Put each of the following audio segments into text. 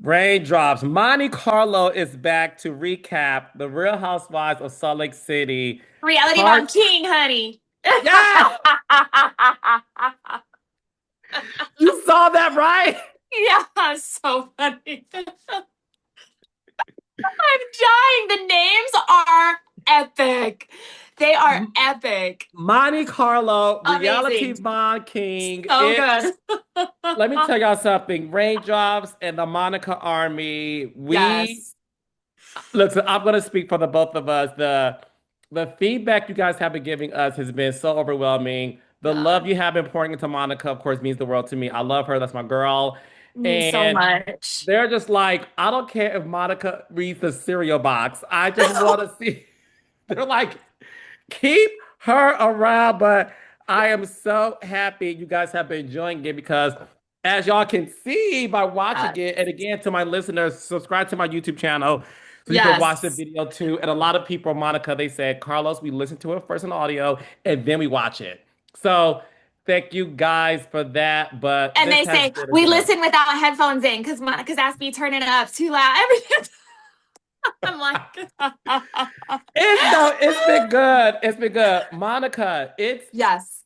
Raindrops. Monte Carlo is back to recap The Real Housewives of Salt Lake City. Reality Mom Part, King, honey. yeah, you saw that right? Yeah, so funny. I'm dying. The names are epic. They are epic. Monte Carlo, Reality Amazing. Von King. So good. Let me tell y'all something. Raindrops and the Monica Army. Yes. Listen, I'm going to speak for the both of us. The feedback you guys have been giving us has been so overwhelming. The Yeah. love you have been pouring into Monica, of course, means the world to me. I love her. That's my girl. Means so And much. they're just like, I don't care if Monica reads the cereal box. I just want to see. They're like, keep her around. But I am so happy you guys have been enjoying it because, as y'all can see by watching it, and again, to my listeners, subscribe to my YouTube channel so you can watch the Yes. video too. And a lot of people, Monica, they said, Carlos, we listen to it first in audio and then we watch it. So thank you guys for that. But And this they has say been a we joy. listen without headphones in because Monica's asked me to turn it up too loud. Everything. I'm like, It's no, it's been good. It's been good. Monica, it's yes.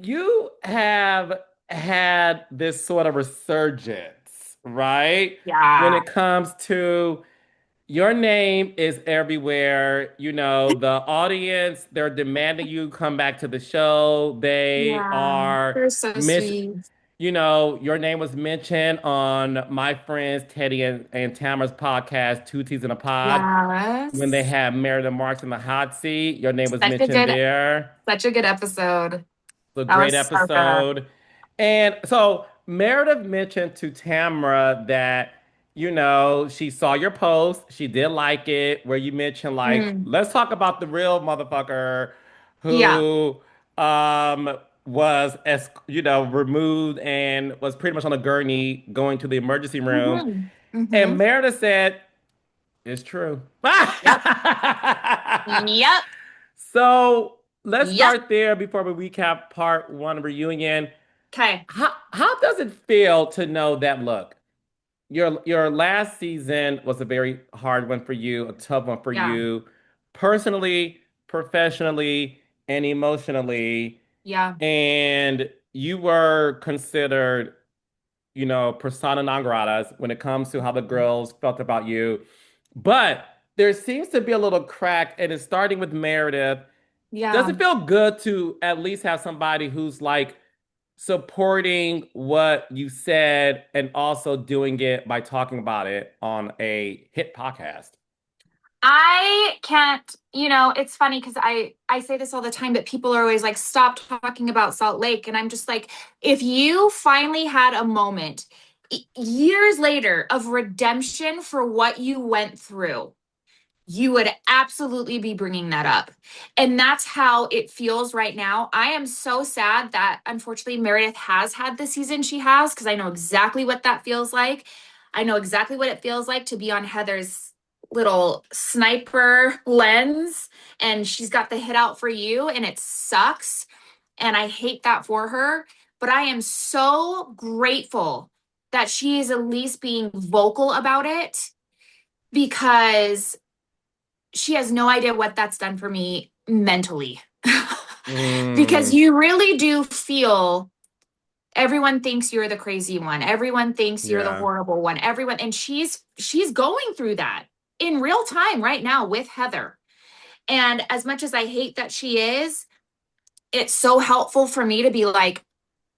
you have had this sort of resurgence, right? When Yeah. it comes to your name is everywhere. You know, the audience, they're demanding you come back to the show. They Yeah. are They're so mission, sweet. your name was mentioned on my friends Teddy and Tamara's podcast, Two Teas in a Pod, when they Yes. had Meredith Marks in the hot seat. Your name was Such a mentioned good, there. such a good episode. It's a That great was so good. episode. And so Meredith mentioned to Tamara that, she saw your post. She did like it, where you mentioned, like, Mm. let's talk about the real motherfucker Yeah. who was, as removed and was pretty much on a gurney going to the emergency room. Hmm. Hmm. And Meredith said, it's true. Yep. Yep. So let's Yep. start there before we recap part one reunion. Okay. How does it feel to know that look, your last season was a very hard one for you, a tough one for Yeah. you, personally, professionally, and emotionally, Yeah. and you were considered, persona non gratas when it comes to how the girls felt about you. But there seems to be a little crack, and it's starting with Meredith. Does Yeah. it feel good to at least have somebody who's like supporting what you said and also doing it by talking about it on a hit podcast? I can't, it's funny because I say this all the time, but people are always like, stop talking about Salt Lake. And I'm just like, if you finally had a moment years later of redemption for what you went through, you would absolutely be bringing that up. And that's how it feels right now. I am so sad that unfortunately Meredith has had the season she has because I know exactly what that feels like. I know exactly what it feels like to be on Heather's little sniper lens and she's got the hit out for you and it sucks. And I hate that for her. But I am so grateful that she is at least being vocal about it because she has no idea what that's done for me mentally. Because Mm, you really do feel everyone thinks you're the crazy one. Everyone thinks you're the yeah. horrible one. Everyone and she's going through that in real time right now with Heather. And as much as I hate that she is, it's so helpful for me to be like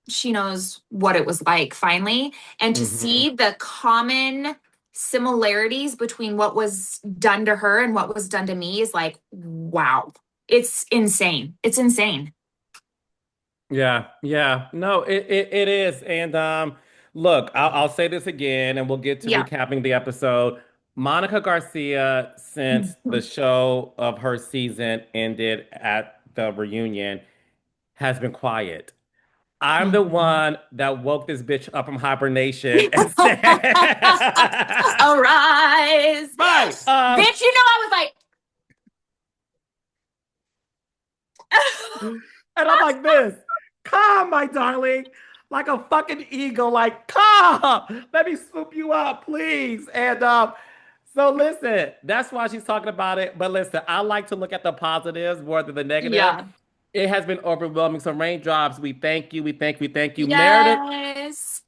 she knows what it was like finally and to Hmm. see the common similarities between what was done to her and what was done to me is like wow, it's insane, it's insane. Yeah, yeah. No, it is. And look, I'll say this again and we'll get to Yeah. recapping the episode. Monica Garcia, since the show of her season ended at the reunion, has been quiet. I'm the one that woke this bitch up from hibernation and said, Arise, right. bitch, you know I was And I'm like this, calm, my darling. like a fucking eagle, like, come, let me swoop you up, please. And so listen, that's why she's talking about it. But listen, I like to look at the positives more than the negative. Yeah. It has been overwhelming. Some raindrops. We thank you. We thank you. We thank you. Meredith, Yes.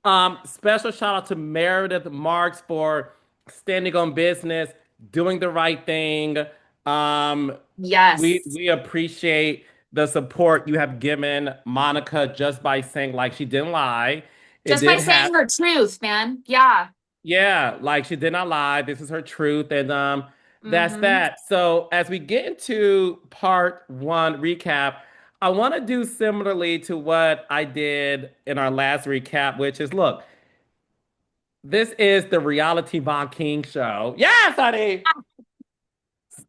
special shout out to Meredith Marks for standing on business, doing the right thing. Um, Yes. we appreciate the support you have given Monica just by saying like she didn't lie. It Just by did have saying her truth, man. Yeah. yeah, like she did not lie. This is her truth, and that's Mm-hmm. that. So as we get into part one recap, I want to do similarly to what I did in our last recap, which is look, this is the reality Von King show. Yes, honey.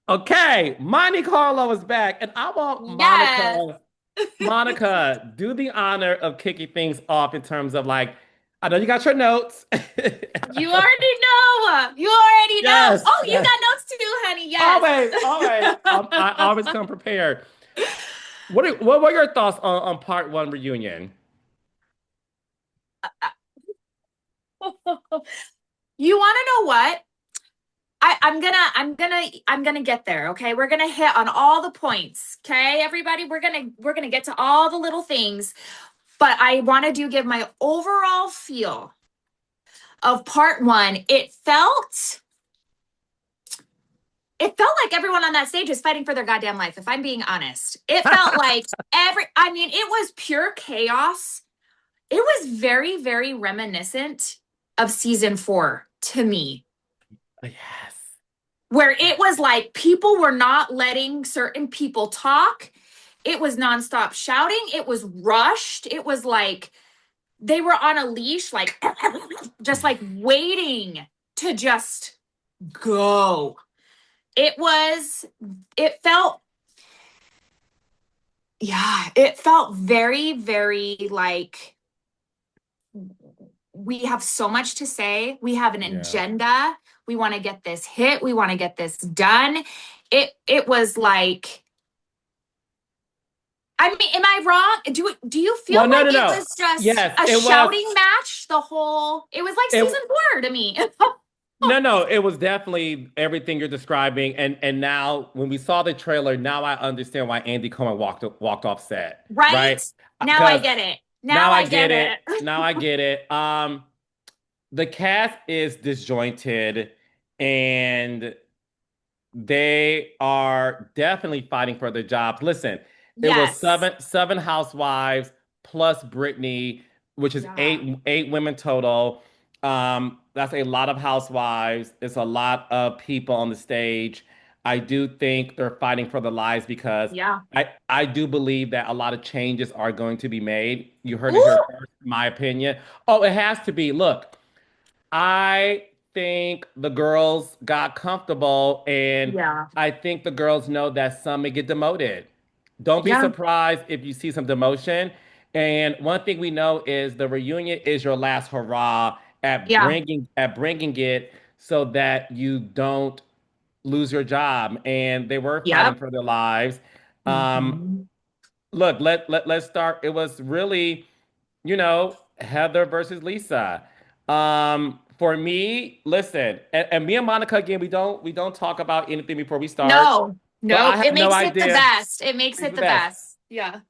Okay, Monte Carlo is back, and I want Yes. Monica, do the honor of kicking things off in terms of like, I know you got your notes. You already know. You already know. Yes, Oh, you yes. got notes too, honey. Yes. Always, always. I always come prepared. What were your thoughts on part one reunion? You want to know what? I'm gonna get there. Okay, we're gonna hit on all the points. Okay, everybody, we're gonna get to all the little things. But I want to do give my overall feel of part one. It felt like everyone on that stage is fighting for their goddamn life, if I'm being honest. It felt like I mean, it was pure chaos. It was very, very reminiscent of season 4 to me, Yes. where it was like people were not letting certain people talk. It was nonstop shouting. It was rushed. It was like they were on a leash, like just like waiting to just go. It felt, yeah, it felt very, very like we have so much to say. We have an Yeah. agenda. We want to get this hit. We want to get this done. It was like, I mean, am I wrong? Do you feel Well, no, no, like it no. was just Yes, a it was. shouting match the whole it was like It season 4 to me. no, no. It was definitely everything you're describing. And now when we saw the trailer, now I understand why Andy Cohen walked off set, Right? right? Now I Because get it. Now now I I get get it. it. Now I get it. The cast is disjointed, and they are definitely fighting for their jobs. Listen, it was Yes. seven housewives plus Brittany, which is Yeah. eight women total. That's a lot of housewives. It's a lot of people on the stage. I do think they're fighting for their lives because Yeah. I do believe that a lot of changes are going to be made. You heard it here Ooh. first, in my opinion. Oh, it has to be. Look, I think the girls got comfortable, and Yeah. I think the girls know that some may get demoted. Don't be Yeah. surprised if you see some demotion. And one thing we know is the reunion is your last hurrah Yeah. at bringing it so that you don't lose your job. And they were fighting Yep. for their lives. Um, Mhm. look, let's start. It was really, Heather versus Lisa. For me, listen, and me and Monica again, we don't talk about anything before we start, No. but I Nope. have It no makes it the idea. best. It makes It's it the the best. best. Yeah.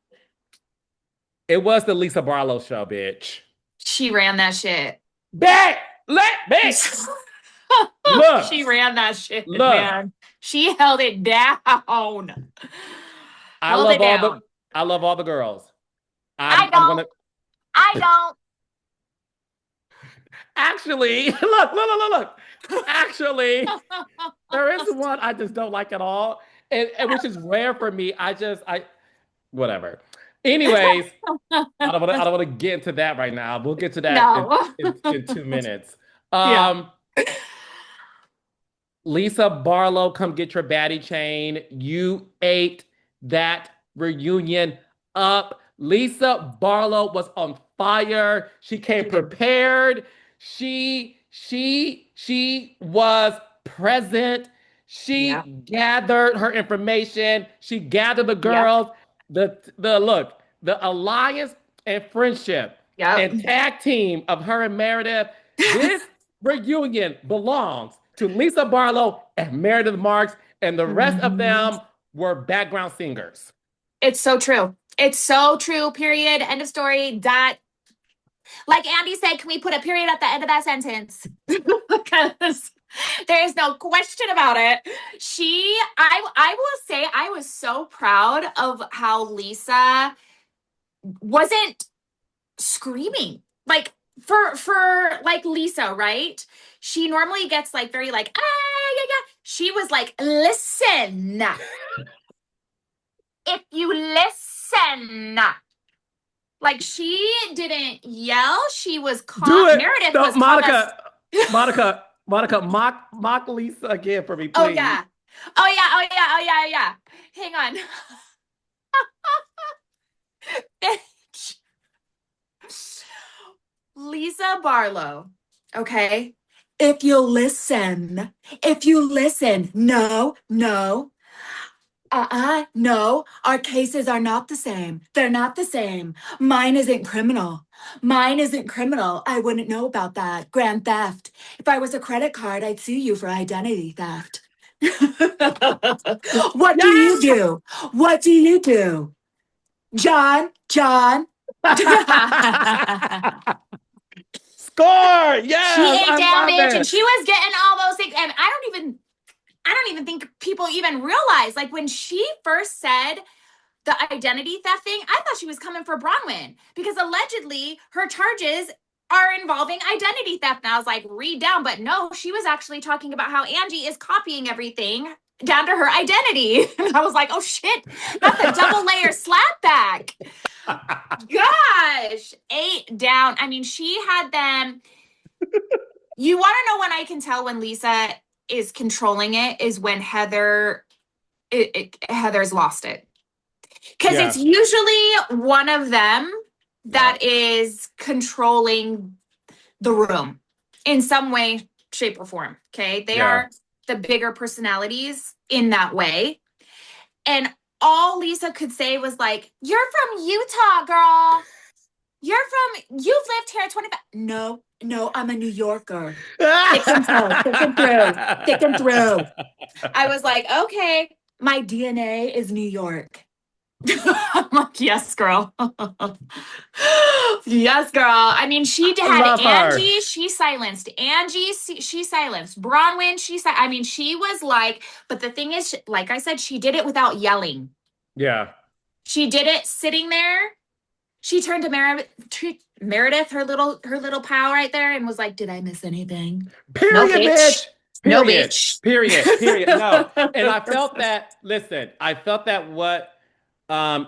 It was the Lisa Barlow show, bitch. She ran that shit. Bet, bet. Look, She ran that shit, look. man. She held it down. I Held love it all the down. I love all the girls. I I'm don't. gonna I don't. actually look. Actually, there is one I just don't like at all, and which is rare for me. I whatever. Anyways, I don't want to get into that right now. We'll get to that No. in 2 minutes. Yeah. Um, Lisa Barlow, come get your baddie chain. You ate that reunion up. Lisa Barlow was on fire. She came She did. prepared. She was present. She Yep. gathered her information. She gathered the Yep. girls. The alliance and friendship. Yep. and tag team of her and Meredith. This reunion belongs to Lisa Barlow and Meredith Marks, and the rest of Mhm. them were background singers. It's so true. It's so true. Period. End of story. Dot. Like Andy said, can we put a period at the end of that sentence? Because there is no question about it. I will say, I was so proud of how Lisa wasn't screaming. Like for like Lisa, right? She normally gets like very like, ah, yeah, yeah. She was like, listen, if you listen, like she didn't yell. She was Do calm. it. Meredith No, was calm as. Monica, mock Lisa again for me, Oh please. yeah. Oh yeah. Oh yeah. Oh yeah. Oh yeah. Hang on. Lisa Barlow. Okay. If you listen, no, our cases are not the same. They're not the same. Mine isn't criminal. Mine isn't criminal. I wouldn't know about that. Grand theft. If I was a credit card, I'd sue you for identity theft. What do Yes! you do? What do you do? John. Score! She Yes, ate I down, love bitch, and it. she was getting all those things. And I don't even think people even realize. Like when she first said the identity theft thing, I thought she was coming for Bronwyn because allegedly her charges are involving identity theft. And I was like, read down. But no, she was actually talking about how Angie is copying everything down to her identity. And I was like, oh shit, not the double layer slapback. Gosh, eight down. I mean, she had them. You want to know when I can tell when Lisa is controlling it is when Heather's lost it. Because it's Yeah, usually one of them yeah, that is controlling the room in some way, shape, or form. Okay. They yeah. are the bigger personalities in that way. And all Lisa could say was like, you're from Utah, girl. You've lived here 25. No, I'm a New Yorker. Thick and through, thick and through, thick and through. I was like, okay, my DNA is New York. I'm like, yes, girl. Yes, girl. I mean, she I had love her. Angie, she silenced. Angie, she silenced. Bronwyn, I mean, she was like, but the thing is, like I said, she did it without yelling. Yeah. She did it sitting there. She turned to Meredith, her little pal right there, and was like, did I miss anything? No, Period, bitch. bitch. No, Period. bitch. Period. Period. No. And I felt that, listen, I felt that what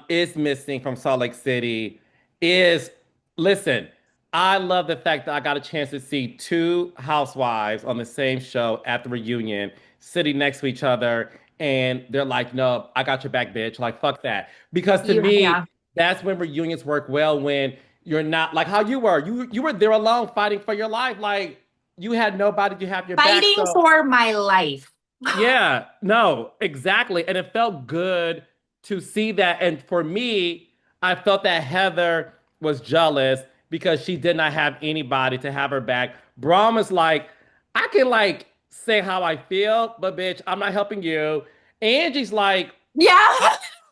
is missing from Salt Lake City is, listen, I love the fact that I got a chance to see two housewives on the same show at the reunion sitting next to each other. And they're like, no, I got your back, bitch. Like, fuck that. Because to me, Yeah. that's when reunions work well, when you're not like how you were. You were there alone fighting for your life. Like you had nobody to have your back. Fighting So for my life. yeah, no, exactly. And it felt good to see that. And for me, I felt that Heather was jealous because she did not have anybody to have her back. Braun was like, I can like say how I feel, but bitch, I'm not helping you. Angie's like, I,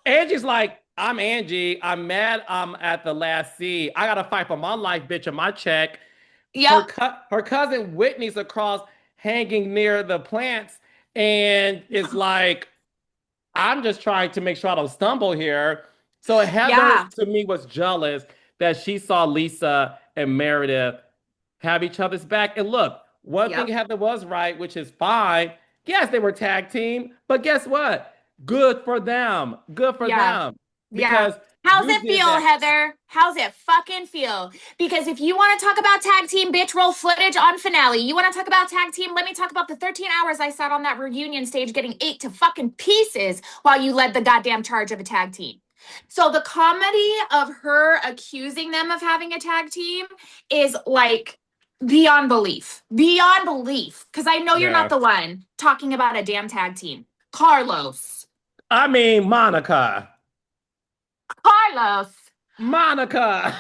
Yeah. Angie's like, I'm Angie. I'm mad. I'm at the last C. I gotta fight for my life, bitch, and my check. Her Yep. her cousin Whitney's across, hanging near the plants, and is like, I'm just trying to make sure I don't stumble here. So Heather, Yeah. to me, was jealous that she saw Lisa and Meredith have each other's back. And look, one thing Yep. Heather was right, which is fine. Yes, they were tag team, but guess what? Good for them. Good for Yeah. them. Yeah. Because How's you it did feel, that. Heather? How's it fucking feel? Because if you want to talk about tag team, bitch, roll footage on finale. You want to talk about tag team? Let me talk about the 13 hours I sat on that reunion stage getting ate to fucking pieces while you led the goddamn charge of a tag team. So the comedy of her accusing them of having a tag team is like beyond belief. Beyond belief. Because I know you're not Yeah. the one talking about a damn tag team. Carlos. I mean, Monica. Carlos. Monica.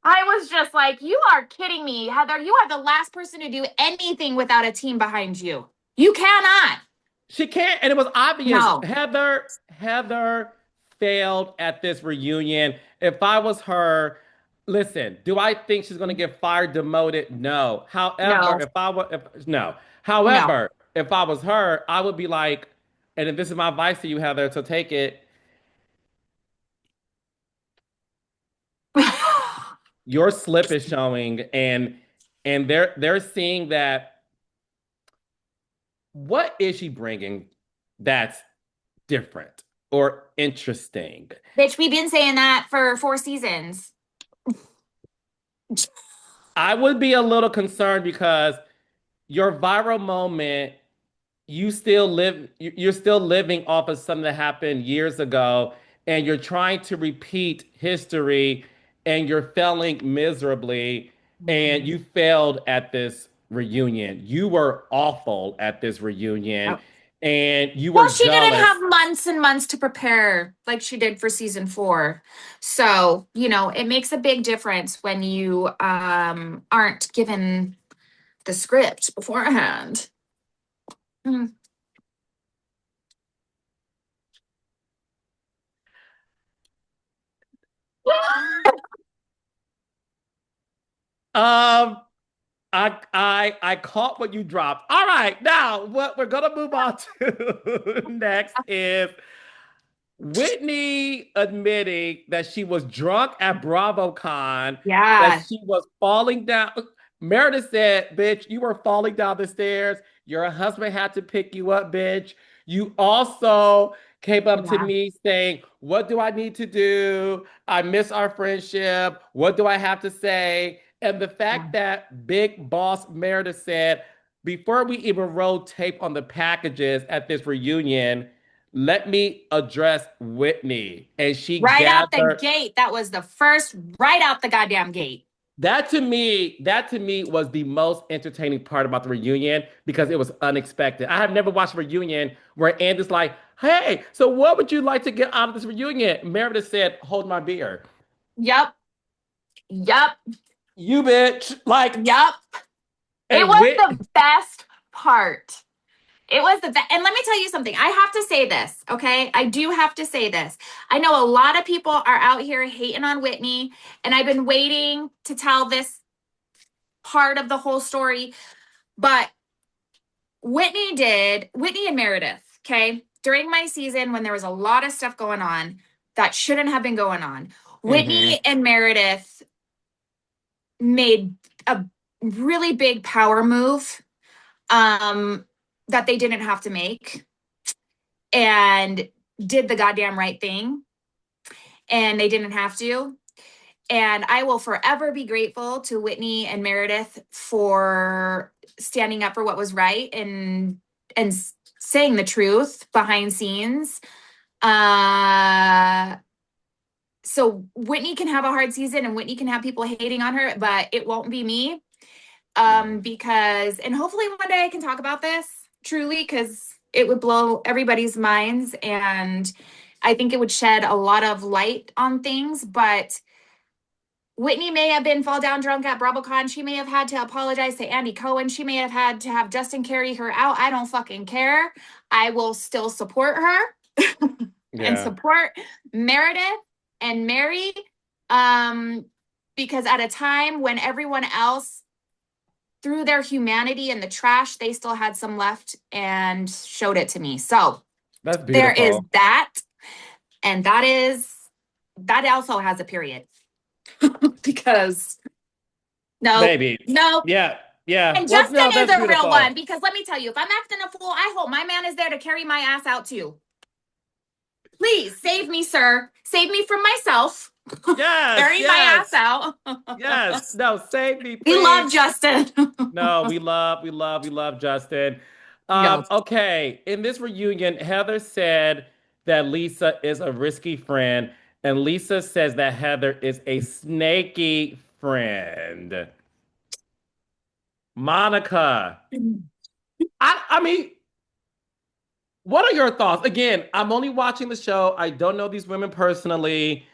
I was just like, you are kidding me, Heather. You are the last person to do anything without a team behind you. You cannot. She can't, and it was obvious. No, Heather failed at this reunion. If I was her, listen, do I think she's gonna get fired, demoted? No. no, No. no. However, if I was her, I would be like, and if this is my advice to you, Heather, so take it. Your slip is showing, and they're seeing that. What is she bringing that's different or interesting? Bitch, we've been saying that for 4 seasons. I would be a little concerned because your viral moment, you're still living off of something that happened years ago, and you're trying to repeat history, and you're failing miserably, and you failed at this reunion. You were awful at this reunion, and you were Well, she didn't have jealous. months and months to prepare like she did for season 4. So, it makes a big difference when you aren't given the script beforehand. Mm. Um, I caught what you dropped. All right, now what we're gonna move on to next is Whitney admitting that she was drunk at BravoCon, that Yeah. she was falling down. Meredith said, "Bitch, you were falling down the stairs. Your husband had to pick you up, bitch. You also came up to Yeah. me saying, 'What do I need to do? I miss our friendship. What do I have to say?'" And the Yeah. fact that Big Boss Meredith said, "Before we even roll tape on the packages at this reunion, let me address Whitney." And she Right out the gathered. gate. That was the first, right out the goddamn gate. That to me was the most entertaining part about the reunion because it was unexpected. I have never watched a reunion where Andy's like, "Hey, so what would you like to get out of this reunion?" Meredith said, "Hold my beer." Yep. Yep. You bitch. Like, Yep. It and was Whit the best part. It was the best. And let me tell you something. I have to say this, okay? I do have to say this. I know a lot of people are out here hating on Whitney, and I've been waiting to tell this part of the whole story. But Whitney and Meredith, okay? During my season, when there was a lot of stuff going on that shouldn't have been going on, Mhm. Whitney and Meredith made a really big power move um, that they didn't have to make, and did the goddamn right thing, and they didn't have to. And I will forever be grateful to Whitney and Meredith for standing up for what was right, and saying the truth behind scenes. Uh so Whitney can have a hard season, and Whitney can have people hating on her, but it won't be me. Yeah. Because, and hopefully one day I can talk about this truly, because it would blow everybody's minds, and I think it would shed a lot of light on things. But Whitney may have been fall down drunk at BravoCon. She may have had to apologize to Andy Cohen. She may have had to have Justin carry her out. I don't fucking care. I will still support her and Yeah. support Meredith and Mary. Um, because at a time when everyone else threw their humanity in the trash, they still had some left and showed it to me. So That's there is beautiful. that. And that also has a period. Because no, Baby. no. Yeah. Yeah. And Well, Justin no, is that's a real one, beautiful. because let me tell you, if I'm acting a fool, I hope my man is there to carry my ass out too. Please save me, sir. Save me from myself. Yes, Carry my ass yes, out. yes. No, save me, We please. love Justin. No, we love Justin. Yeah. Okay, in this reunion, Heather said that Lisa is a risky friend, and Lisa says that Heather is a snaky friend. Monica, I mean, what are your thoughts? Again, I'm only watching the show. I don't know these women personally.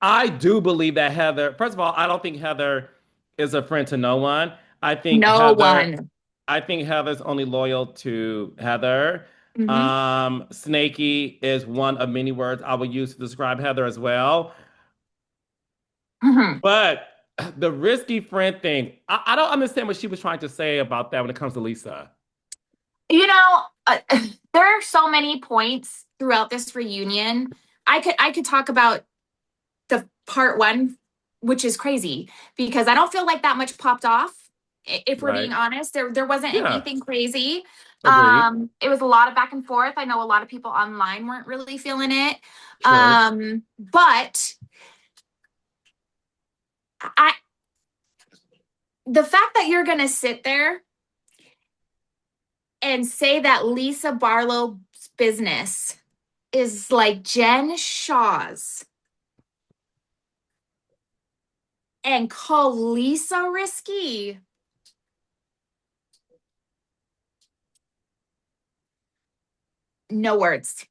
I do believe that Heather, first of all, I don't think Heather is a friend to no one. I think No Heather, one. I think Heather's only loyal to Heather. Hmm. Snaky is one of many words I would use to describe Heather as well. Hmm. But the risky friend thing, I don't understand what she was trying to say about that when it comes to Lisa. You know, there are so many points throughout this reunion. I could talk about the part one, which is crazy because I don't feel like that much popped off. If we're being Right. honest, there wasn't Yeah. anything crazy. Agreed. It was a lot of back and forth. I know a lot of people online weren't really feeling it. True. But I the fact that you're gonna sit there and say that Lisa Barlow's business is like Jen Shaw's and call Lisa risky. No words.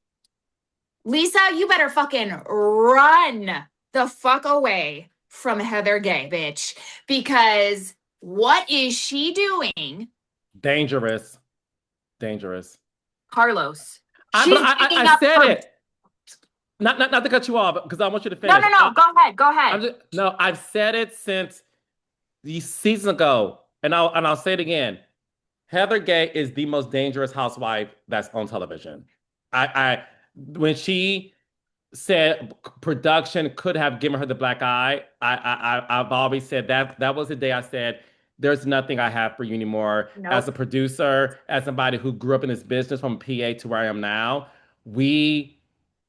Lisa, you better fucking run the fuck away from Heather Gay, bitch. Because what is she doing? Dangerous. Dangerous. Carlos. But She's I digging up said her. it. Not to cut you off, because I want you to No, finish. no, no. Go ahead. Go I'm ahead. just no, I've said it since the season ago, and I'll say it again. Heather Gay is the most dangerous housewife that's on television. I when she said production could have given her the black eye, I've always said that was the day I said there's nothing I have for you anymore. As a Nope. producer, as somebody who grew up in this business from PA to where I am now, we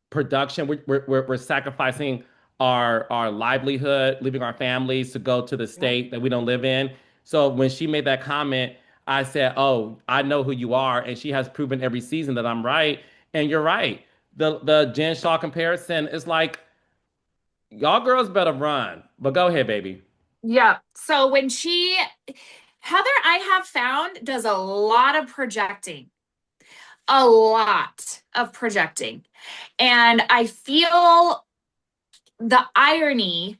production. We're sacrificing our livelihood, leaving our families to go to the Yep. state that we don't live in. So when she made that comment, I said, "Oh, I know who you are," and she has proven every season that I'm right. And you're right. The Jen Shaw comparison is like y'all girls better run. But go ahead, baby. Yeah. So Heather, I have found, does a lot of projecting, a lot of projecting. And I feel the irony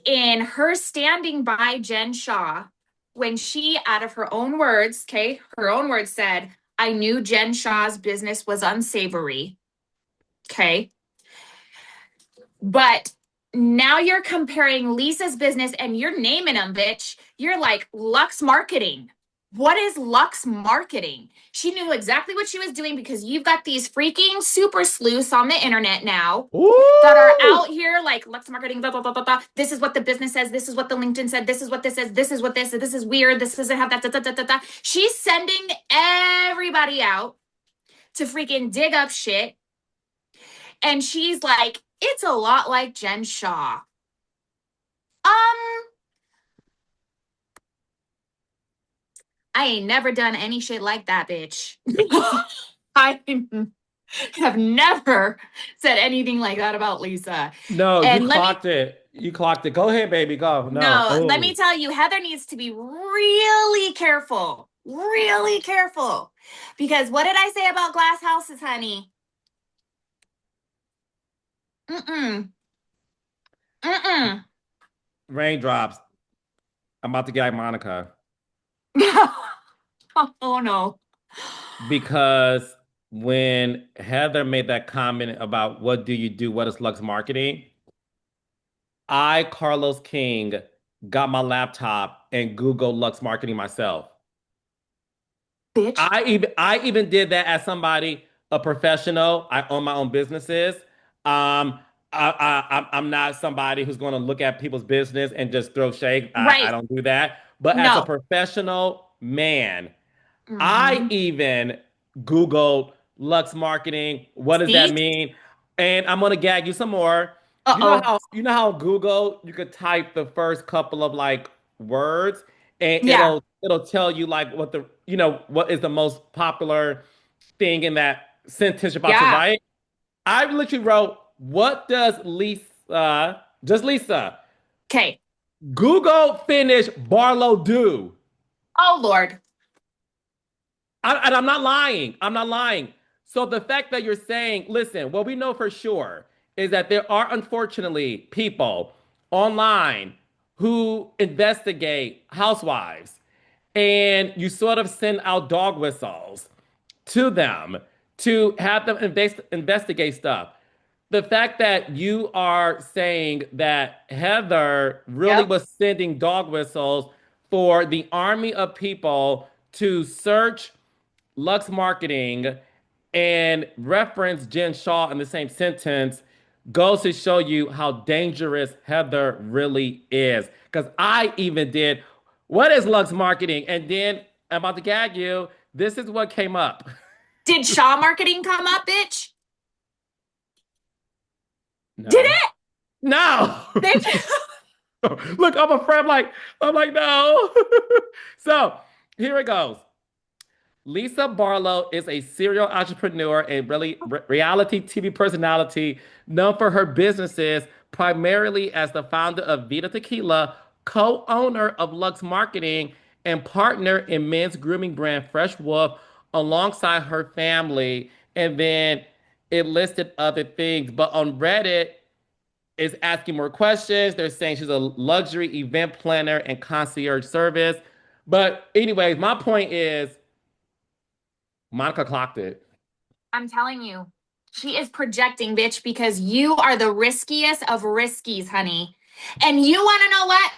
in her standing by Jen Shaw when she, out of her own words, okay, her own words said, I knew Jen Shaw's business was unsavory. Okay. But now you're comparing Lisa's business and you're naming them, bitch. You're like Lux Marketing. What is Lux Marketing? She knew exactly what she was doing because you've got these freaking super sleuths on the internet now that are Ooh! out here like Lux Marketing, blah, blah, blah, blah, blah. This is what the business says. This is what the LinkedIn said. This is what this is. This is what this is weird. This doesn't have that. Da, da, da, da, da. She's sending everybody out to freaking dig up shit. And she's like, it's a lot like Jen Shaw. Um, I ain't never done any shit like that, bitch. I have never said anything like that about Lisa. No, you And let me clocked it. You clocked it. Go ahead, baby. Go. No. no, let me Oh. tell you, Heather needs to be really careful. Really careful. Because what did I say about glass houses, honey? Mm-mm. Mm-mm. Raindrops. I'm about to get like Monica. Oh no. Because when Heather made that comment about what do you do, what is Lux marketing, I, Carlos King, got my laptop and Googled Lux marketing myself. Bitch. I even did that as somebody, a professional. I own my own businesses. I'm not somebody who's going to look at people's business and just throw shade. I Right. don't do that. But as a No. professional man, I Mm-hmm. even Googled Lux marketing. What does that See? mean? And I'm gonna gag you some more. Uh-oh. You know how Google you could type the first couple of like words and Yeah. it'll tell you like what the what is the most popular thing in that sentence you're about to Yeah. write. I literally wrote, what does Lisa, just Lisa, Okay. Google finish Barlow do? Oh Lord. And I'm not lying. I'm not lying. So the fact that you're saying, listen, well, we know for sure is that there are unfortunately people online who investigate housewives, and you sort of send out dog whistles to them to have them investigate stuff. The fact that you are saying that Heather really Yep. was sending dog whistles for the army of people to search Lux Marketing and reference Jen Shaw in the same sentence goes to show you how dangerous Heather really is. Because I even did, what is Lux Marketing? And then I'm about to gag you. This is what came up. Did Shaw marketing come up, bitch? Did No. it? No. They Look, I'm afraid. I'm like, no. So here it goes. Lisa Barlow is a serial entrepreneur and really reality TV personality known for her businesses, primarily as the founder of Vita Tequila, co-owner of Lux Marketing, and partner in men's grooming brand Fresh Wolf, alongside her family. And then it listed other things, but on Reddit, is asking more questions. They're saying she's a luxury event planner and concierge service. But anyways, my point is Monica clocked it. I'm telling you, she is projecting, bitch, because you are the riskiest of riskies, honey. And you want to know what?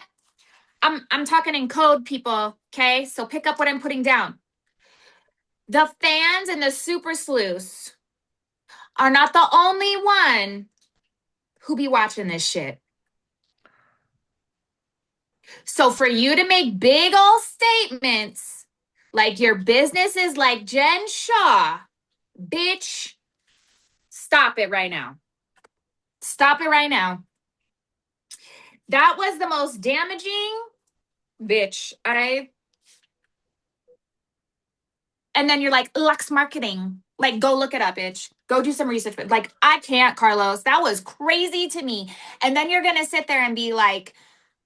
I'm talking in code, people. Okay, so pick up what I'm putting down. The fans and the super sleuths are not the only one who be watching this shit. So for you to make big old statements like your business is like Jen Shaw, bitch, stop it right now. Stop it right now. That was the most damaging, bitch. And then you're like, Lux Marketing. Like, go look it up, bitch. Go do some research. Like, I can't, Carlos. That was crazy to me. And then you're going to sit there and be like,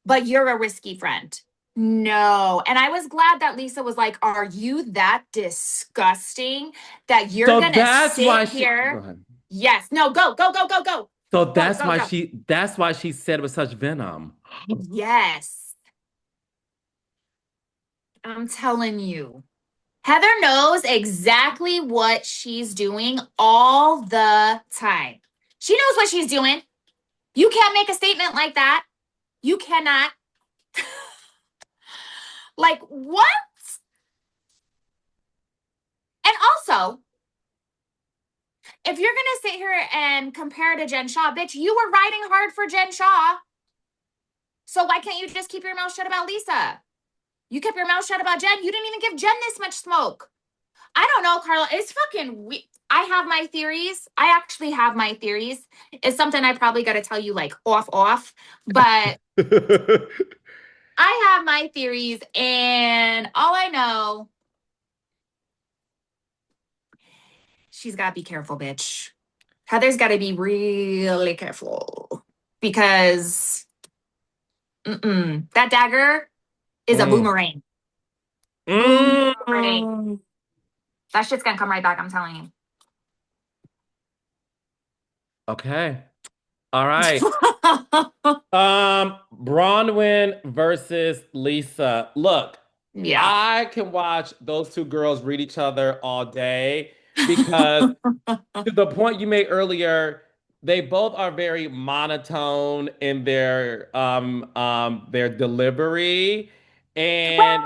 but you're a risky friend. No. And I was glad that Lisa was like, are you that disgusting that you're So going to that's why sit she go here? ahead. Yes. No, go, go, go, go, go. So Go, that's go, why go. she said with such venom. Yes. I'm telling you. Heather knows exactly what she's doing all the time. She knows what she's doing. You can't make a statement like that. You cannot. Like, what? And also, if you're going to sit here and compare to Jen Shaw, bitch, you were riding hard for Jen Shaw. So why can't you just keep your mouth shut about Lisa? You kept your mouth shut about Jen. You didn't even give Jen this much smoke. I don't know, Carla. It's fucking weird. I have my theories. I actually have my theories. It's something I probably got to tell you like off, but I have my theories, and all I know, she's got to be careful, bitch. Heather's got to be really careful because that dagger is a Mm. boomerang. Boomerang. Mm. That shit's gonna come right back. I'm telling you. Okay. All right. Bronwyn versus Lisa. Look, Yeah. I can watch those two girls read each other all day because to the point you made earlier, they both are very monotone in their delivery. And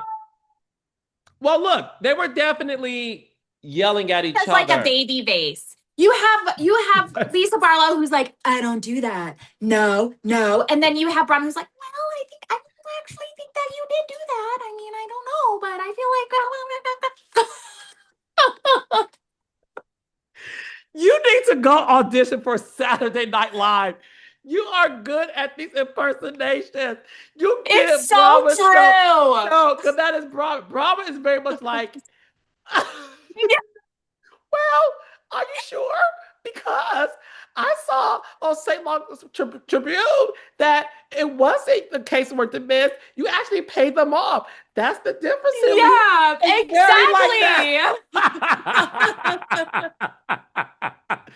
well, look, they were definitely yelling at each That's like a other. baby vase. You have Lisa Barlow who's like, I don't do that. No, no. And then you have Bron who's like, well, I actually think that you did do that. I mean, I don't know, but I feel like You need to go audition for Saturday Night Live. You are good at these impersonations. You it's get so Brahma show. true. No, because that is Brahma. Brahma is very much like, well, are you sure? Because I saw on St. Mark's Tribune that it wasn't the case where dismissed. You actually paid them off. That's the difference here. Yeah, It's very like exactly. that.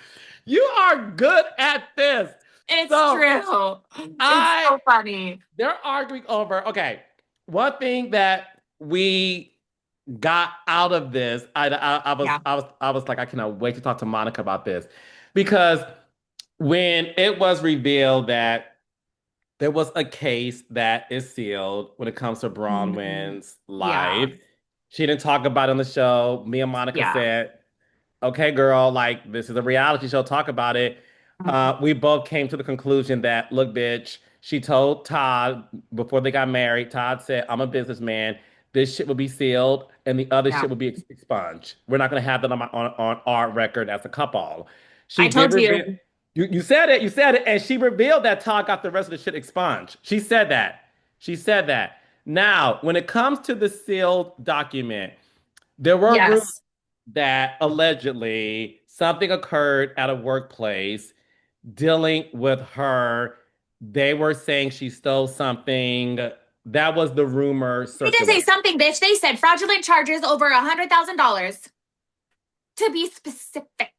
You are good at this. It's So true. It's I so funny. they're arguing over, okay, one thing that we got out of this, Yeah. I was like, I cannot wait to talk to Monica about this. Because when it was revealed that there was a case that is sealed when it comes to Mhm. Bronwyn's Yeah. life, she didn't talk about it on the show. Me and Monica Yeah. said, okay, girl, like this is a reality show, talk about it. Mhm. We both came to the conclusion that, look, bitch, she told Todd before they got married, Todd said, I'm a businessman. This shit will be sealed and the other Yeah. shit will be expunged. We're not going to have that on our record as a couple. She I did told reveal, you. you said it, and she revealed that Todd got the rest of the shit expunged. She said that. She said that. Now, when it comes to the sealed document, there were rumors Yes. that allegedly something occurred at a workplace dealing with her. They were saying she stole something. That was the rumor They didn't say circulating. something, bitch. They said fraudulent charges over $100,000 to be specific.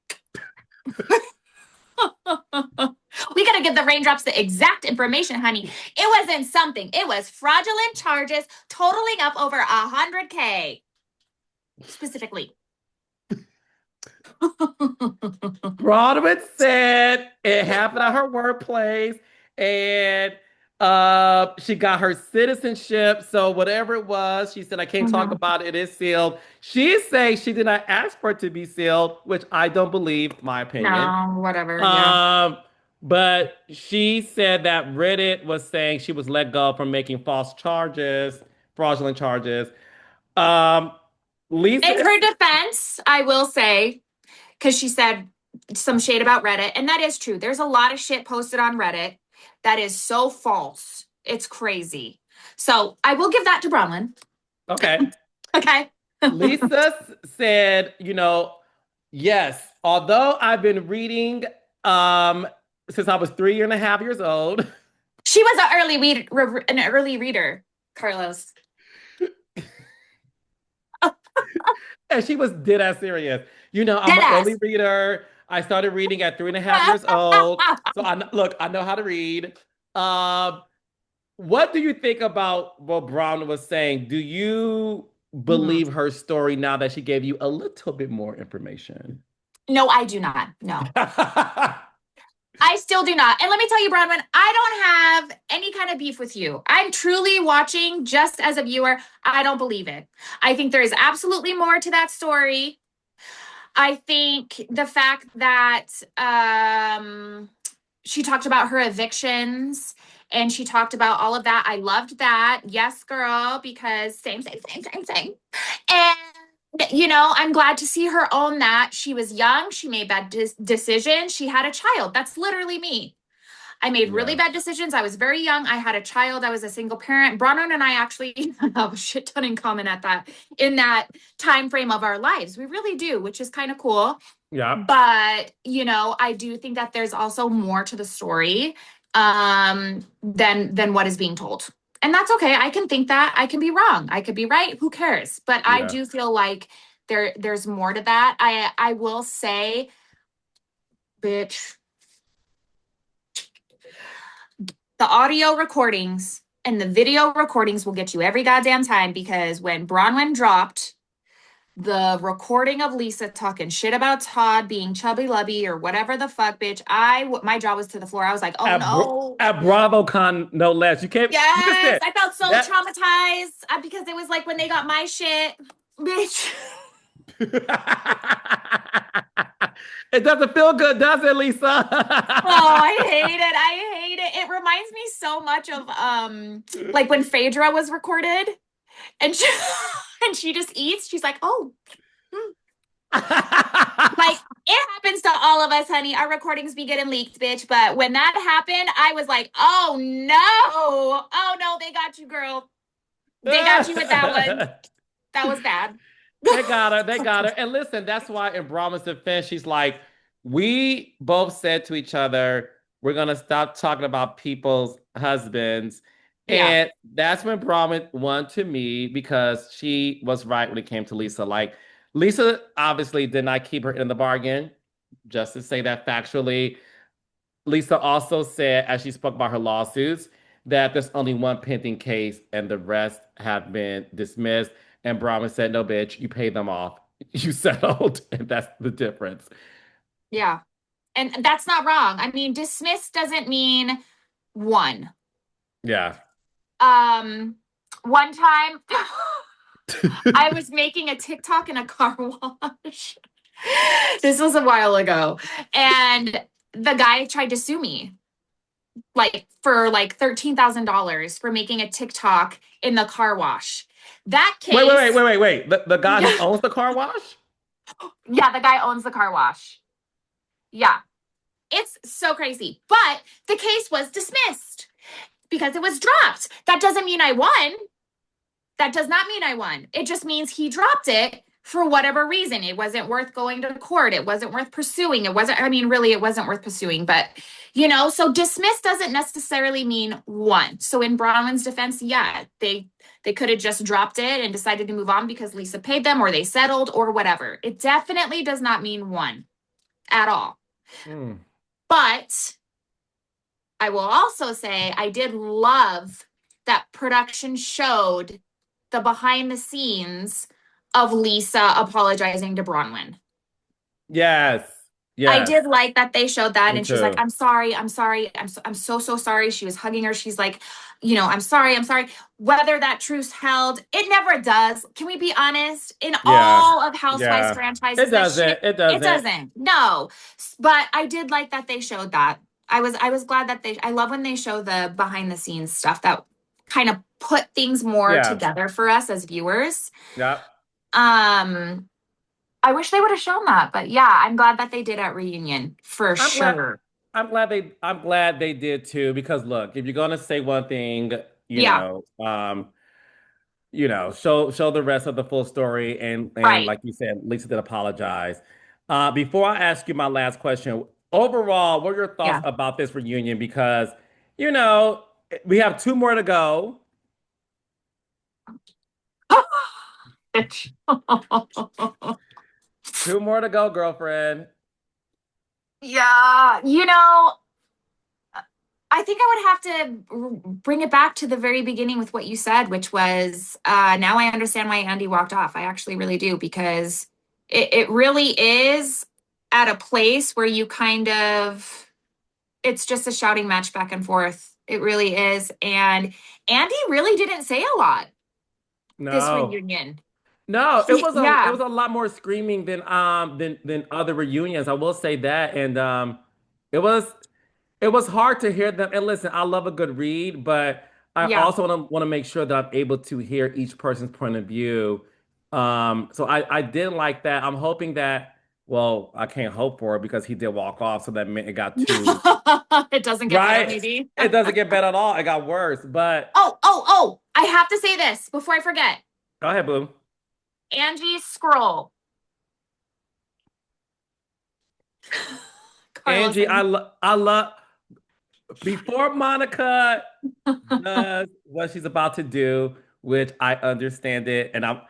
We got to give the raindrops the exact information, honey. It wasn't something. It was fraudulent charges totaling up over 100K specifically. Bronwyn said it happened at her workplace, and she got her citizenship. So whatever it was, she said, I can't talk Mhm. about it. It is sealed. She saying she did not ask for it to be sealed, which I don't believe, my opinion. No, whatever. Yeah. Um, but she said that Reddit was saying she was let go from making false charges, fraudulent charges. Um, In Lisa, her defense, I will say, because she said some shade about Reddit, and that is true. There's a lot of shit posted on Reddit that is so false. It's crazy. So I will give that to Bronwyn. okay. Okay. Lisa said, yes, although I've been reading um since I was 3.5 years old, She was an early reader, Carlos. and she was dead ass serious. I'm Dead an early ass. reader. I started reading at 3.5 years old. So I know how to read. Um, what do you think about what Brown was saying? Do you Mhm. believe her story now that she gave you a little bit more information? No, I do not. No. I still do not. And let me tell you, Bronwyn, I don't have any kind of beef with you. I'm truly watching just as a viewer. I don't believe it. I think there is absolutely more to that story. I think the fact that she talked about her evictions and she talked about all of that. I loved that. Yes, girl, because same. And, I'm glad to see her own that. She was young. She made bad decisions. She had a child. That's literally me. I made really Yeah, bad decisions. I was very young. I had a child. I was a single parent. Bronwyn and I actually have a shit ton in common in that time frame of our lives. We really do, which is kind of cool. yeah, But, I do think that there's also more to the story than what is being told. And that's okay. I can think that. I can be wrong. I could be right. Who cares? But I yeah, do feel like there's more to that. I will say, bitch, the audio recordings and the video recordings will get you every goddamn time because when Bronwyn dropped the recording of Lisa talking shit about Todd being chubby lubby or whatever the fuck, bitch, my jaw was to the floor. I was like, oh no. at BravoCon, no less. You missed Yes, it. I felt so That traumatized because it was like when they got my shit, bitch. it doesn't feel good, does it, Lisa? Oh, I hate it. I hate it. It reminds me so much of like when Phaedra was recorded and she and she just eats. She's like, oh, like it happens to all of us, honey. Our recordings be getting leaked, bitch. But when that happened, I was like, oh no. Oh no, they got you, girl. They got you with that one. That was bad. They got her. They got her. And listen, that's why in Brahma's defense, she's like, we both said to each other, we're gonna stop talking about people's husbands. Yeah. And that's when Brahma won to me because she was right when it came to Lisa. Like, Lisa obviously did not keep her in the bargain. just to say that factually, Lisa also said, as she spoke about her lawsuits, that there's only one pending case and the rest have been dismissed. And Bronwyn said, no, bitch, you paid them off. You settled. And that's the difference. Yeah. And that's not wrong. I mean, dismiss doesn't mean one. Yeah. One time I was making a TikTok in a car wash. This was a while ago. And the guy tried to sue me like for like $13,000 for making a TikTok in the car wash. That case, Wait. The guy who yeah, owns the car wash? yeah, the guy owns the car wash. Yeah. It's so crazy. But the case was dismissed because it was dropped. That doesn't mean I won. That does not mean I won. It just means he dropped it for whatever reason. It wasn't worth going to court. It wasn't worth pursuing. It wasn't, I mean, really, it wasn't worth pursuing. But, so dismiss doesn't necessarily mean won. So in Bronwyn's defense, yeah, they could have just dropped it and decided to move on because Lisa paid them or they settled or whatever. It definitely does not mean won at all. Mm. But I will also say I did love that production showed the behind the scenes of Lisa apologizing to Bronwyn. Yes. I Yes. did like that they showed that, Me and she's like, too. I'm sorry, I'm so sorry." She was hugging her. She's like, I'm sorry, I'm sorry." Whether that truce held, it never does. Can we be honest? In Yeah. all of Housewives Yeah. It franchises, that doesn't. shit, It it doesn't. doesn't. No, but I did like that they showed that. I was glad that I love when they show the behind the scenes stuff that kind of put things more Yeah. together for us as viewers. Yeah. Um, I wish they would have shown that, but yeah, I'm glad that they did at reunion for I'm glad. sure. I'm glad they did too, because look, if you're gonna say one thing, you Yeah, know, um, show the rest of the full story, and right. like you said, Lisa did apologize. Before I ask you my last question, overall, what are your thoughts Yeah. about this reunion? Because, you know, we have two more to go. Two more to go, girlfriend. Yeah, I think I would have to bring it back to the very beginning with what you said, which was now I understand why Andy walked off. I actually really do, because it really is at a place where you kind of, it's just a shouting match back and forth. It really is. And Andy really didn't say a lot this No. reunion. No, it Yeah, was a lot more screaming than other reunions. I will say that, and it was it was hard to hear them. And listen, I love a good read, but I yeah. also want to make sure that I'm able to hear each person's point of view. So I did like that. I'm hoping that. Well, I can't hope for it because he did walk off, so that meant it got too It doesn't get better, right. maybe. It doesn't get better at all. It got worse. But Oh, I have to say this before I forget. go ahead, boo. Angie's scroll. Carlos, Angie, I love. Before Monica does what she's about to do, which I understand it, and I'm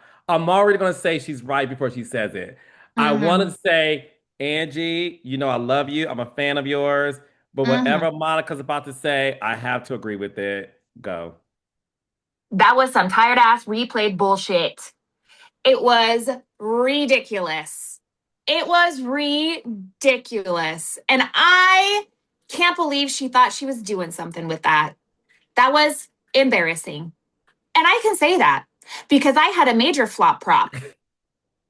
already gonna say she's right before she says it. I want to mm-hmm, say, Angie, you know I love you. I'm a fan of yours, but mm-hmm. whatever Monica's about to say, I have to agree with it. Go. That was some tired ass replayed bullshit. It was ridiculous. It was ridiculous. And I can't believe she thought she was doing something with that. That was embarrassing. And I can say that because I had a major flop prop.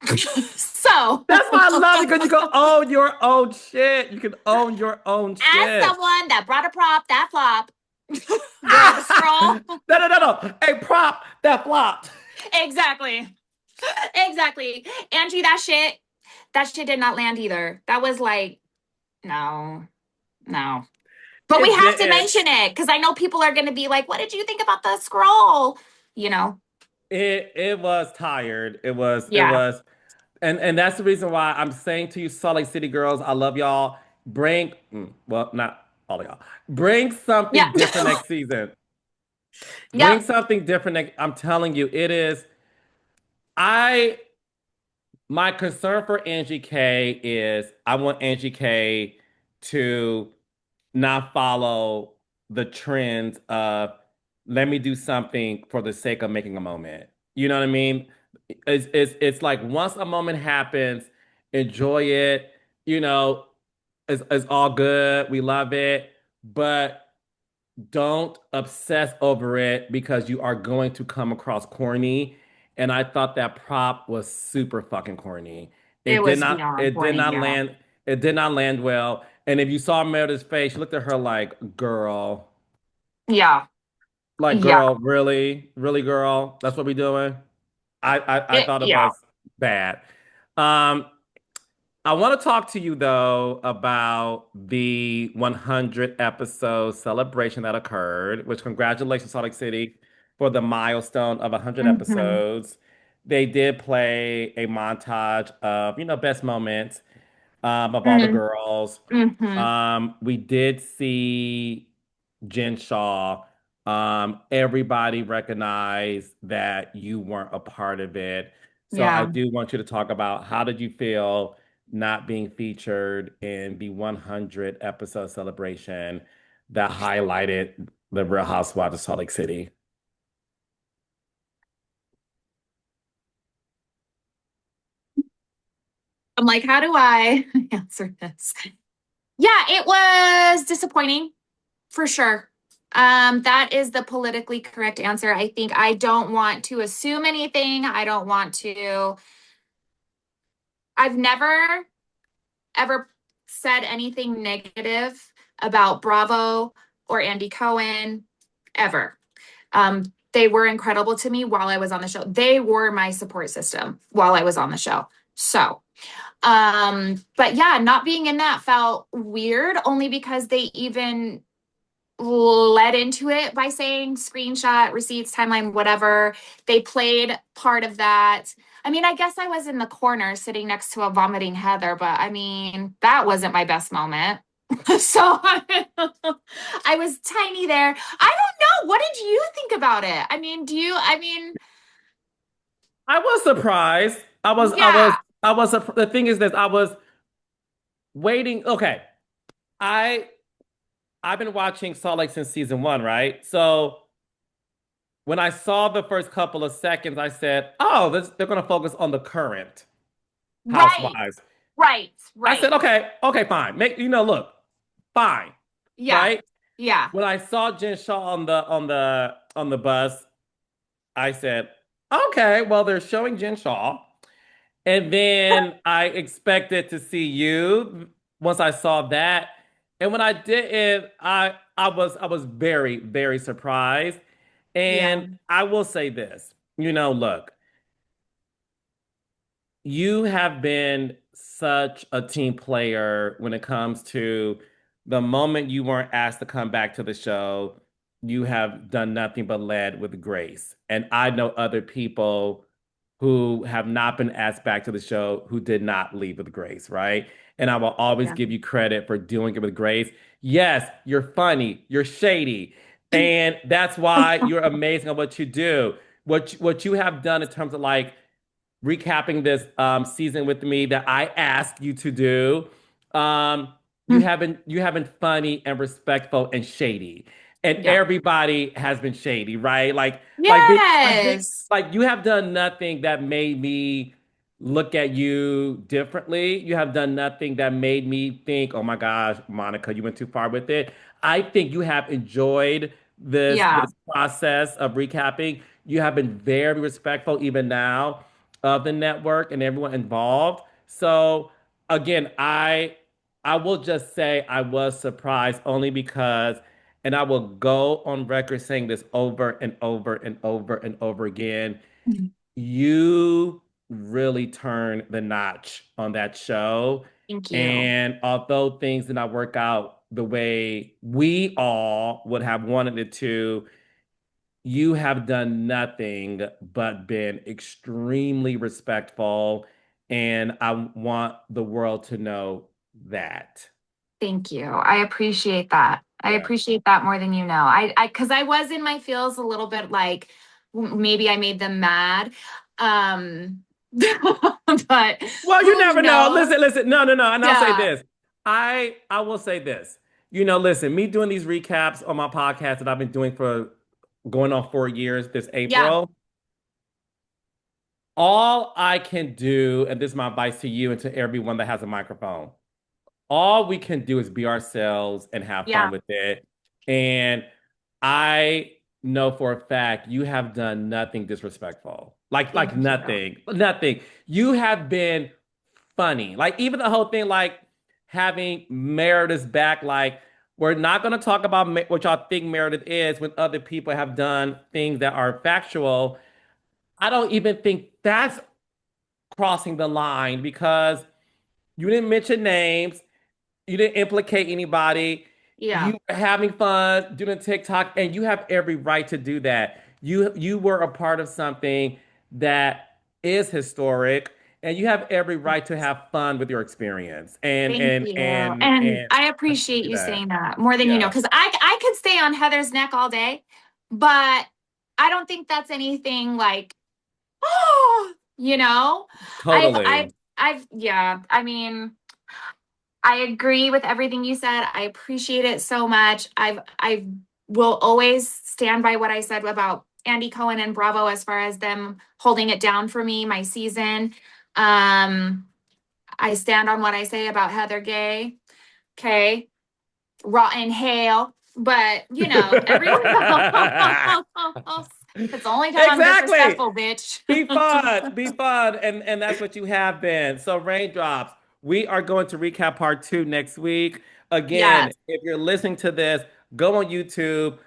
So, That's why I love it, because you can own your own shit. You can own your own as shit. someone that brought a prop that flop, the scroll, No. Hey, prop that flopped. exactly. Exactly. Angie, that shit did not land either. That was like, no, no. But we It have to didn't. mention it because I know people are going to be like, what did you think about the scroll? You know? It was tired. It Yeah. was, and that's the reason why I'm saying to you, Salt Lake City girls, I love y'all. Bring, well, not all of y'all. Bring Yeah. something different next season. Bring Yep. something different. I'm telling you, it is. I My concern for Angie K is I want Angie K to not follow the trends of let me do something for the sake of making a moment. You know what I mean? It's like once a moment happens, enjoy it. You know, it's all good. We love it, but don't obsess over it because you are going to come across corny. And I thought that prop was super fucking corny. It It did was not, beyond it did corny. not Yeah. land, it did not land well. And if you saw Meredith's face, she looked at her like, girl, Yeah. like, Yeah. girl, really? Really, girl? That's what we doing? I thought it Yeah. was bad. Um, I want to talk to you though about the 100 episode celebration that occurred, which congratulations, Salt Lake City, for the milestone of 100 Hmm. episodes. They did play a montage of, best moments of all the girls. Hmm. We did see Jen Shaw. Everybody recognized that you weren't a part of it. So I Yeah. do want you to talk about how did you feel not being featured in the 100 episode celebration that highlighted the Real Housewives of Salt Lake City? I'm like, how do I answer this? Yeah, it was disappointing for sure. That is the politically correct answer. I think I don't want to assume anything. I don't want to. I've never ever said anything negative about Bravo or Andy Cohen ever. They were incredible to me while I was on the show. They were my support system while I was on the show. So, but yeah, not being in that felt weird only because they even led into it by saying screenshot, receipts, timeline, whatever. They played part of that. I mean, I guess I was in the corner sitting next to a vomiting Heather, but I mean, that wasn't my best moment. So I was tiny there. I don't know. What did you think about it? I mean, I was surprised. yeah, The thing is this, I was waiting. Okay. I I've been watching Salt Lake since season one, right? So when I saw the first couple of seconds, I said, "Oh, they're going to focus on the current right, housewives." right, I said, right. "Okay, okay, fine. Look, fine, Yeah, right?" yeah, When I saw Jen Shaw on the bus, I said, "Okay, well, they're showing Jen Shaw." And then I expected to see you once I saw that. And when I didn't, I was very, very surprised. yeah. And I will say this, look, you have been such a team player when it comes to the moment you weren't asked to come back to the show, you have done nothing but led with grace. And I know other people who have not been asked back to the show who did not leave with grace, right? And I will always Yeah. give you credit for doing it with grace. Yes, you're funny, you're shady, and that's why you're amazing at what you do. What you have done in terms of like recapping this season with me that I asked you to do. You have been funny and respectful and shady, and Yeah. everybody has been shady, right? Yes. Like you have done nothing that made me look at you differently. You have done nothing that made me think, "Oh my gosh, Monica, you went too far with it." I think you have enjoyed this Yeah. this process of recapping. You have been very respectful even now of the network and everyone involved. So again, I will just say I was surprised only because, and I will go on record saying this over and over and over and over again. You really turned the notch on that show. Thank you. And although things did not work out the way we all would have wanted it to, you have done nothing but been extremely respectful. And I want the world to know that. Thank you. I appreciate that. I Yeah. appreciate that more than you know. Because I was in my feels a little bit like maybe I made them mad. Um, But Well, you who never know. knows? Listen, listen. No, no, no. And I'll say Yeah. this. I will say this. Listen, me doing these recaps on my podcast that I've been doing for going on 4 years this Yeah. April, all I can do, and this is my advice to you and to everyone that has a microphone, all we can do is be ourselves and have fun Yeah. with it. And I know for a fact you have done nothing disrespectful. Like Thank you. nothing. Nothing. You have been funny. Like even the whole thing like having Meredith's back like we're not going to talk about what y'all think Meredith is when other people have done things that are factual. I don't even think that's crossing the line because you didn't mention names. You didn't implicate anybody. Yeah. You were having fun doing TikTok, and you have every right to do that. You were a part of something that is historic, and you have every right to have fun with your experience. And Thank and you. and And and I I appreciate see you that. saying that more than you know, Yeah, because I could stay on Heather's neck all day, but I don't think that's anything like, oh, you know, I've, I've, totally. yeah, I mean, I agree with everything you said. I appreciate it so much. I will always stand by what I said about Andy Cohen and Bravo as far as them holding it down for me, my season. Um, I stand on what I say about Heather Gay. Okay. Rotten hail. But everyone else. It's the only time I'm Exactly. disrespectful, bitch. Be fun, and that's what you have been. So, raindrops, we are going to recap part 2 next week. Again, Yes. if you're listening to this, go on YouTube,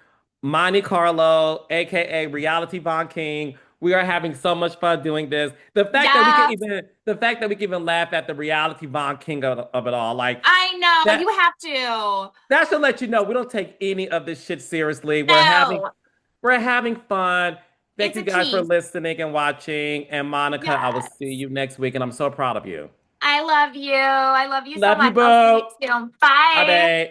Monte Carlo, aka Reality Von King. We are having so much fun doing this. Yes. The fact that we can even laugh at the Reality Von King of it all, like I know. that. You have to. That should let you know we don't take any of this shit seriously. No. We're having fun. Thank It's you a guys for tease. listening and watching. And Monica, I will see Yes. you next week, and I'm so proud of you. I love you. I love you so Love you, much. I'll see boo. you soon. Bye, Bye. babe.